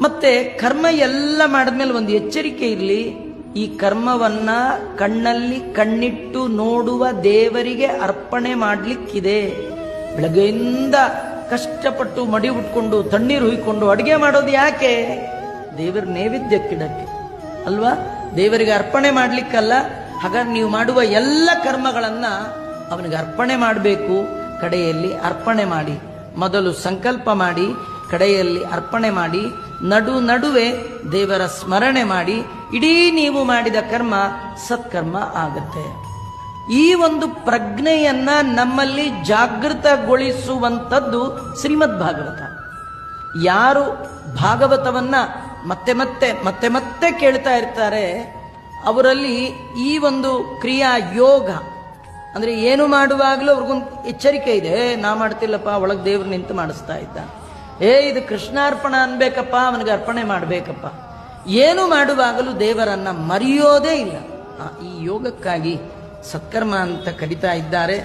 ಮತ್ತೆ ಕರ್ಮ ಎಲ್ಲ ಮಾಡಿದ್ಮೇಲೆ ಒಂದು ಎಚ್ಚರಿಕೆ ಇರಲಿ, ಈ ಕರ್ಮವನ್ನ ಕಣ್ಣಲ್ಲಿ ಕಣ್ಣಿಟ್ಟು ನೋಡುವ ದೇವರಿಗೆ ಅರ್ಪಣೆ ಮಾಡ್ಲಿಕ್ಕಿದೆ. ಬೆಳಗ್ಗೆಯಿಂದ ಕಷ್ಟಪಟ್ಟು ಮಡಿ ಉಟ್ಕೊಂಡು ತಣ್ಣೀರು ಹುಯ್ಕೊಂಡು ಅಡುಗೆ ಮಾಡೋದು ಯಾಕೆ? ದೇವರ ನೈವೇದ್ಯಕ್ಕಿಡಕ್ಕೆ ಅಲ್ವಾ, ದೇವರಿಗೆ ಅರ್ಪಣೆ ಮಾಡ್ಲಿಕ್ಕಲ್ಲ. ಹಾಗಾಗಿ ನೀವು ಮಾಡುವ ಎಲ್ಲ ಕರ್ಮಗಳನ್ನ ಅವನಿಗೆ ಅರ್ಪಣೆ ಮಾಡಬೇಕು. ಕಡೆಯಲ್ಲಿ ಅರ್ಪಣೆ ಮಾಡಿ, ಮೊದಲು ಸಂಕಲ್ಪ ಮಾಡಿ, ಕಡೆಯಲ್ಲಿ ಅರ್ಪಣೆ ಮಾಡಿ, ನಡುವೆ ದೇವರ ಸ್ಮರಣೆ ಮಾಡಿ, ಇಡೀ ನೀವು ಮಾಡಿದ ಕರ್ಮ ಸತ್ಕರ್ಮ ಆಗತ್ತೆ. ಈ ಒಂದು ಪ್ರಜ್ಞೆಯನ್ನ ನಮ್ಮಲ್ಲಿ ಜಾಗೃತಗೊಳಿಸುವಂಥದ್ದು ಶ್ರೀಮದ್ ಭಾಗವತ. ಯಾರು ಭಾಗವತವನ್ನ ಮತ್ತೆ ಮತ್ತೆ ಮತ್ತೆ ಮತ್ತೆ ಕೇಳ್ತಾ ಇರ್ತಾರೆ, ಅವರಲ್ಲಿ ಈ ಒಂದು ಕ್ರಿಯಾ ಯೋಗ ಅಂದ್ರೆ ಏನು ಮಾಡುವಾಗಲೂ ಅವ್ರಿಗೊಂದು ಎಚ್ಚರಿಕೆ ಇದೆ. ನಾ ಮಾಡ್ತಿಲ್ಲಪ್ಪ, ಒಳಗೆ ದೇವ್ರು ನಿಂತು ಮಾಡಿಸ್ತಾ ಇದ್ದ. ಇದು ಕೃಷ್ಣಾರ್ಪಣ ಅನ್ಬೇಕಪ್ಪ, ಅವನಿಗೆ ಅರ್ಪಣೆ ಮಾಡಬೇಕಪ್ಪ. ಏನು ಮಾಡುವಾಗಲೂ ದೇವರನ್ನ ಮರೆಯೋದೇ ಇಲ್ಲ. ಈ ಯೋಗಕ್ಕಾಗಿ ಸತ್ಕರ್ಮ ಅಂತ ಕರೀತಾ ಇದ್ದಾರೆ.